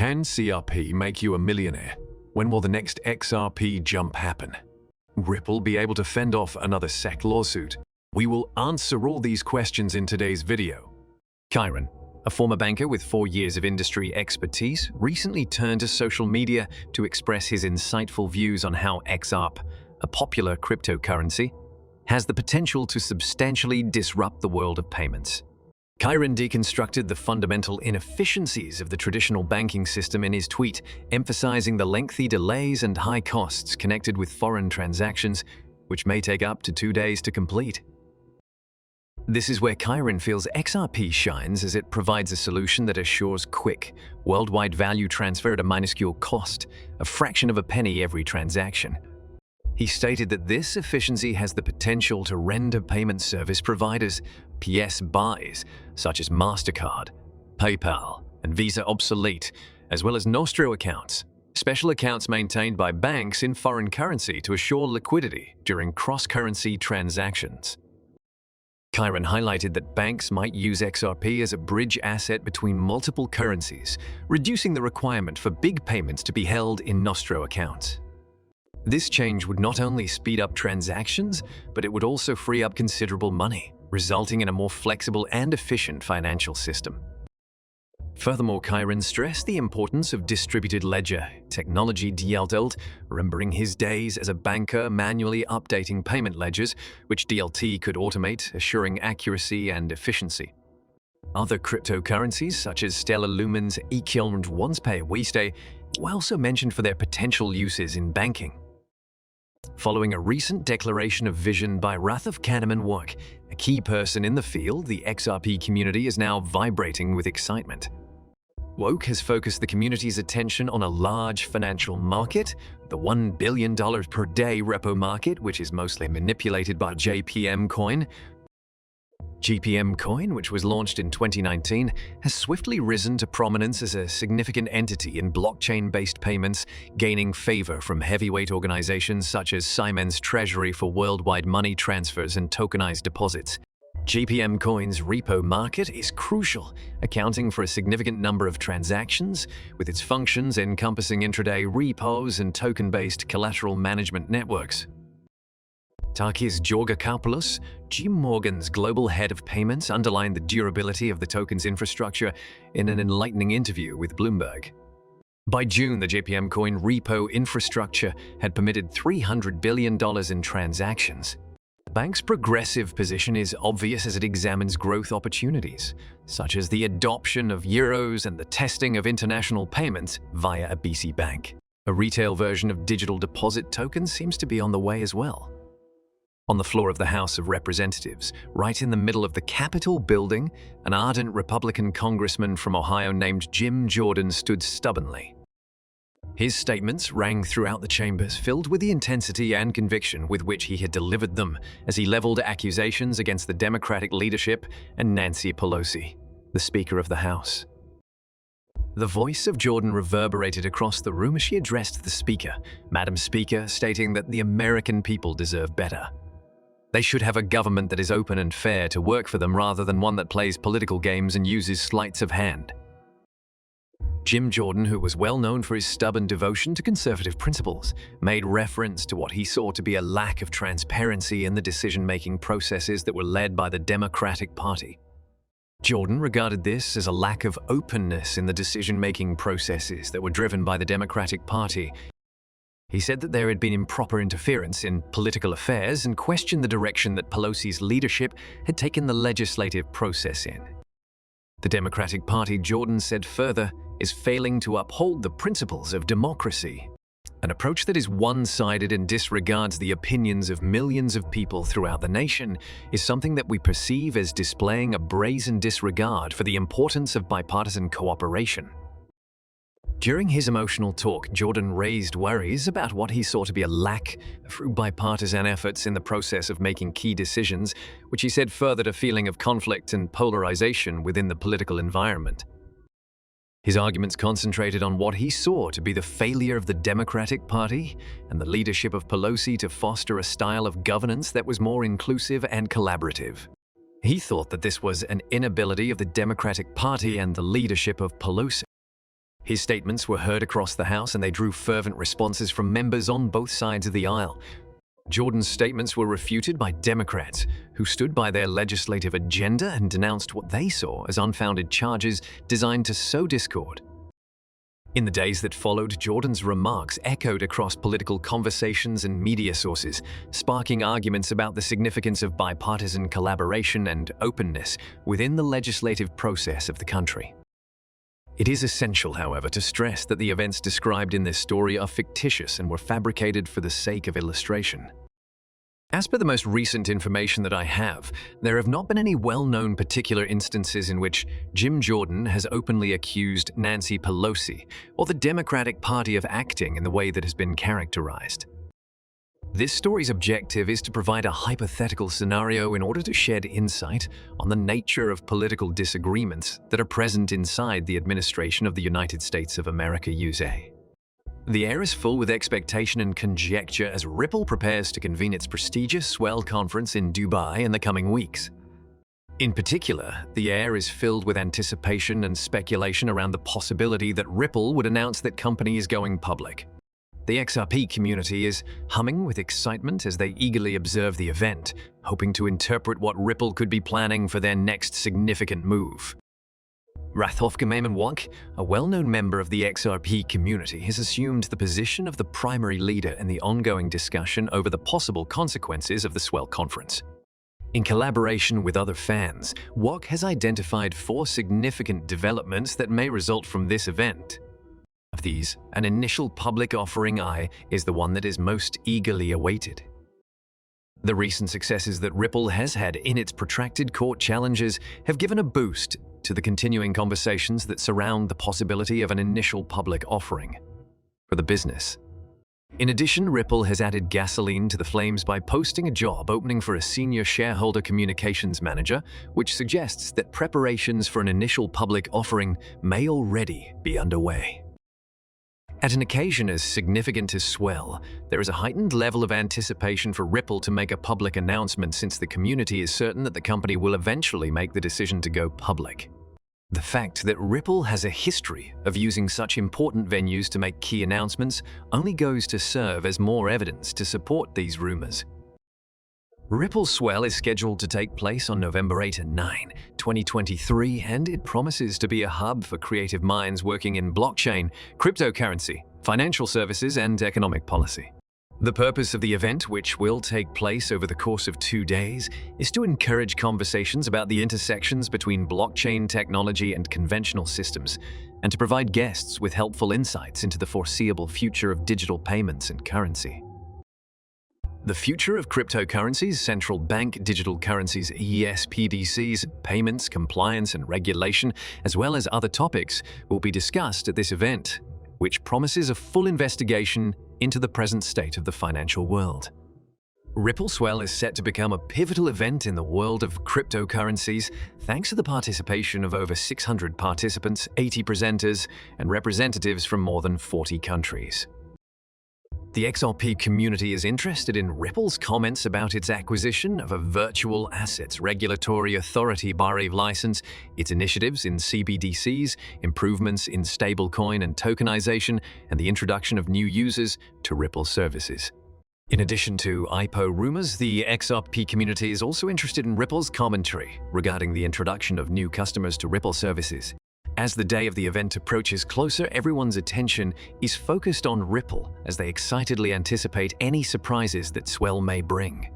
Can CRP make you a millionaire? When will the next XRP jump happen? Ripple be able to fend off another SEC lawsuit? We will answer all these questions in today's video. Kyron, a former banker with 4 years of industry expertise, recently turned to social media to express his insightful views on how XRP, a popular cryptocurrency, has the potential to substantially disrupt the world of payments. Kyron deconstructed the fundamental inefficiencies of the traditional banking system in his tweet, emphasizing the lengthy delays and high costs connected with foreign transactions, which may take up to 2 days to complete. This is where Kyron feels XRP shines, as it provides a solution that assures quick, worldwide value transfer at a minuscule cost, a fraction of a penny every transaction. He stated that this efficiency has the potential to render payment service providers, PS buys, such as MasterCard, PayPal, and Visa obsolete, as well as Nostro accounts, special accounts maintained by banks in foreign currency to assure liquidity during cross-currency transactions. Kyron highlighted that banks might use XRP as a bridge asset between multiple currencies, reducing the requirement for big payments to be held in Nostro accounts. This change would not only speed up transactions, but it would also free up considerable money, resulting in a more flexible and efficient financial system. Furthermore, Kyron stressed the importance of distributed ledger technology DLT, remembering his days as a banker manually updating payment ledgers, which DLT could automate, assuring accuracy and efficiency. Other cryptocurrencies, such as Stellar Lumens, Equal, and OnePay Weestay, were also mentioned for their potential uses in banking. Following a recent declaration of vision by Rathav Kahneman, a key person in the field, the XRP community is now vibrating with excitement. Woke has focused the community's attention on a large financial market, the $1 billion per day repo market, which is mostly manipulated by JPM Coin. GPM Coin, which was launched in 2019, has swiftly risen to prominence as a significant entity in blockchain-based payments, gaining favor from heavyweight organizations such as Siemens Treasury for worldwide money transfers and tokenized deposits. GPM Coin's repo market is crucial, accounting for a significant number of transactions, with its functions encompassing intraday repos and token-based collateral management networks. Takis Georgakopoulos, Jim Morgan's global head of payments, underlined the durability of the token's infrastructure in an enlightening interview with Bloomberg. By June, the JPM Coin repo infrastructure had permitted $300 billion in transactions. The bank's progressive position is obvious as it examines growth opportunities, such as the adoption of euros and the testing of international payments via a BC bank. A retail version of digital deposit tokens seems to be on the way as well. On the floor of the House of Representatives, right in the middle of the Capitol building, an ardent Republican congressman from Ohio named Jim Jordan stood stubbornly. His statements rang throughout the chambers, filled with the intensity and conviction with which he had delivered them as he leveled accusations against the Democratic leadership and Nancy Pelosi, the Speaker of the House. The voice of Jordan reverberated across the room as she addressed the Speaker, Madam Speaker, stating that the American people deserve better. They should have a government that is open and fair to work for them rather than one that plays political games and uses sleights of hand. Jim Jordan, who was well known for his stubborn devotion to conservative principles, made reference to what he saw to be a lack of transparency in the decision-making processes that were led by the Democratic Party. Jordan regarded this as a lack of openness in the decision-making processes that were driven by the Democratic Party. He said that there had been improper interference in political affairs and questioned the direction that Pelosi's leadership had taken the legislative process in. The Democratic Party, Jordan said further, is failing to uphold the principles of democracy. An approach that is one-sided and disregards the opinions of millions of people throughout the nation is something that we perceive as displaying a brazen disregard for the importance of bipartisan cooperation. During his emotional talk, Jordan raised worries about what he saw to be a lack of bipartisan efforts in the process of making key decisions, which he said furthered a feeling of conflict and polarization within the political environment. His arguments concentrated on what he saw to be the failure of the Democratic Party and the leadership of Pelosi to foster a style of governance that was more inclusive and collaborative. He thought that this was an inability of the Democratic Party and the leadership of Pelosi His statements were heard across the House and they drew fervent responses from members on both sides of the aisle. Jordan's statements were refuted by Democrats, who stood by their legislative agenda and denounced what they saw as unfounded charges designed to sow discord. In the days that followed, Jordan's remarks echoed across political conversations and media sources, sparking arguments about the significance of bipartisan collaboration and openness within the legislative process of the country. It is essential, however, to stress that the events described in this story are fictitious and were fabricated for the sake of illustration. As per the most recent information that I have, there have not been any well-known particular instances in which Jim Jordan has openly accused Nancy Pelosi or the Democratic Party of acting in the way that has been characterized. This story's objective is to provide a hypothetical scenario in order to shed insight on the nature of political disagreements that are present inside the administration of the United States of America, USA. The air is full with expectation and conjecture as Ripple prepares to convene its prestigious Swell conference in Dubai in the coming weeks. In particular, the air is filled with anticipation and speculation around the possibility that Ripple would announce that company is going public. The XRP community is humming with excitement as they eagerly observe the event, hoping to interpret what Ripple could be planning for their next significant move. Rathof Wok, a well-known member of the XRP community, has assumed the position of the primary leader in the ongoing discussion over the possible consequences of the Swell conference. In collaboration with other fans, Wok has identified 4 significant developments that may result from this event. Of these, an initial public offering is the one that is most eagerly awaited. The recent successes that Ripple has had in its protracted court challenges have given a boost to the continuing conversations that surround the possibility of an initial public offering for the business. In addition, Ripple has added gasoline to the flames by posting a job opening for a senior shareholder communications manager, which suggests that preparations for an initial public offering may already be underway. At an occasion as significant as Swell, there is a heightened level of anticipation for Ripple to make a public announcement since the community is certain that the company will eventually make the decision to go public. The fact that Ripple has a history of using such important venues to make key announcements only goes to serve as more evidence to support these rumors. Ripple Swell is scheduled to take place on November 8 and 9, 2023, and it promises to be a hub for creative minds working in blockchain, cryptocurrency, financial services, and economic policy. The purpose of the event, which will take place over the course of 2 days, is to encourage conversations about the intersections between blockchain technology and conventional systems, and to provide guests with helpful insights into the foreseeable future of digital payments and currency. The future of cryptocurrencies, central bank digital currencies, ESPDCs, payments, compliance, and regulation, as well as other topics, will be discussed at this event, which promises a full investigation into the present state of the financial world. Ripple Swell is set to become a pivotal event in the world of cryptocurrencies, thanks to the participation of over 600 participants, 80 presenters, and representatives from more than 40 countries. The XRP community is interested in Ripple's comments about its acquisition of a virtual assets regulatory authority BARIV license, its initiatives in CBDCs, improvements in stablecoin and tokenization, and the introduction of new users to Ripple services. In addition to IPO rumors, the XRP community is also interested in Ripple's commentary regarding the introduction of new customers to Ripple services. As the day of the event approaches closer, everyone's attention is focused on Ripple as they excitedly anticipate any surprises that Swell may bring.